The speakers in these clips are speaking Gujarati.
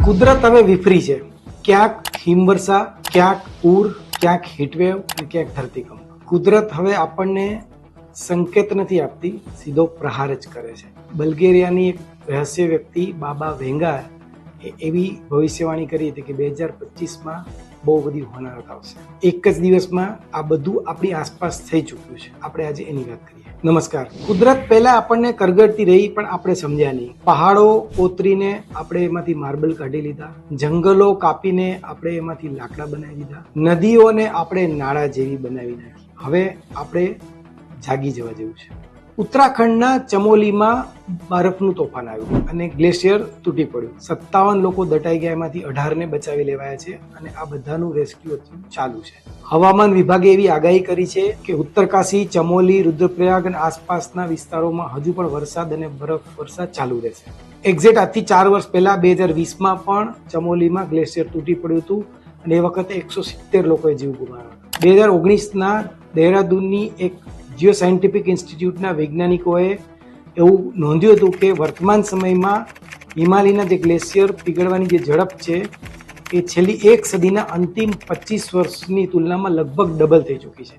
કુદરત હવે વિફરી છે. ક્યાંક હિમવર્ષા, ક્યાંક પૂર, ક્યાંક હીટવેવ અને ક્યાંક ધરતીકંપ. કુદરત હવે આપણને સંકેત નથી આપતી, સીધો પ્રહાર જ કરે છે. બલ્ગેરિયાની એક રહસ્ય વ્યક્તિ બાબા વેંગા એવી ભવિષ્યવાણી કરી હતી કે 2025માં બહુ બધી હોનારત આવશે. એક જ દિવસમાં આ બધું આપણી આસપાસ થઈ ચૂક્યું છે. આપણે આજે એની વાત કરીએ. નમસ્કાર. કુદરત પહેલા આપણને કરગડતી રહી પણ આપણે સમજ્યા નહીં. પહાડો કોતરીને આપણે એમાંથી માર્બલ કાઢી લીધા, જંગલો કાપીને આપણે એમાંથી લાકડા બનાવી દીધા, નદીઓને આપણે નાળા જેવી બનાવી નાખી. હવે આપણે જાગી જવા જેવું છે. ઉત્તરાખંડના ચમોલીમાં બરફનું તોફાન આવ્યું અને ગ્લેશિયર તૂટી પડ્યું. 57 લોકો દટાઈ ગયા, એમાંથી 18ને બચાવી લેવાયા છે અને આ બધાનું રેસ્ક્યુ ચાલુ છે. હવામાન વિભાગે એવી આગાહી કરી છે કે ઉત્તરકાશી, ચમોલી, રુદ્રપ્રયાગ અને આસપાસના વિસ્તારોમાં હજુ પણ વરસાદ અને બરફવર્ષા ચાલુ રહેશે. એક્ઝેક્ટ આજથી 4 વર્ષ પહેલા 2020માં પણ ચમોલીમાં ગ્લેશિયર તૂટી પડ્યું હતું અને એ વખતે 170 લોકોએ જીવ ગુમાવ્યો. 2019ના દહેરાદૂનની એક જીઓ સાયન્ટિફિક ઇન્સ્ટિટ્યૂટના વૈજ્ઞાનિકોએ એવું નોંધ્યું હતું કે વર્તમાન સમયમાં હિમાલયના જે ગ્લેશિયર પીગળવાની જે ઝડપ છે એ છેલ્લી એક સદીના અંતિમ 25 વર્ષની તુલનામાં લગભગ ડબલ થઈ ચૂકી છે.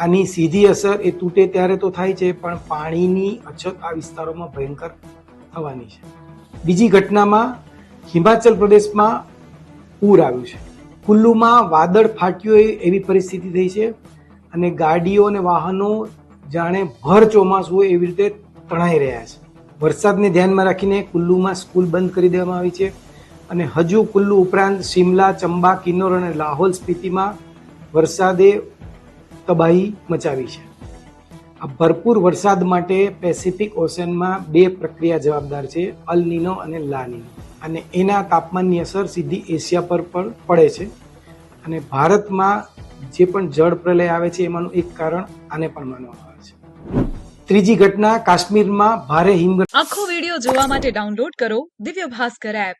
આની સીધી અસર એ તૂટે ત્યારે તો થાય છે, પણ પાણીની અછત આ વિસ્તારોમાં ભયંકર થવાની છે. બીજી ઘટનામાં હિમાચલ પ્રદેશમાં પૂર આવ્યું છે. કુલ્લુમાં વાદળ ફાટ્યું એવી પરિસ્થિતિ થઈ છે અને ગાડીઓ અને વાહનો જાણે ભર ચોમાસું હોય એવી રીતે તણાઈ રહ્યા છે. વરસાદને ધ્યાનમાં રાખીને કુલ્લુમાં સ્કૂલ બંધ કરી દેવામાં આવી છે અને હજુ કુલ્લુ ઉપરાંત શિમલા, ચંબા, કિન્નોર અને લાહોલ સ્પીતિમાં વરસાદે તબાહી મચાવી છે. આ ભરપૂર વરસાદ માટે પેસિફિક ઓશનમાં 2 પ્રક્રિયા જવાબદાર છે, અલ નીનો અને લા નીનો, અને એના તાપમાનની અસર સીધી એશિયા પર પણ પડે છે. અને ભારતમાં જે પણ જળ પ્રલય આવે છે એમાંનું એક કારણ આને પણ માનવામાં આવે છે. ત્રીજી ઘટના, કાશ્મીરમાં ભારે હિમવર્ષા. આખો વિડિયો જોવા માટે ડાઉનલોડ કરો દિવ્ય ભાસ્કર એપ.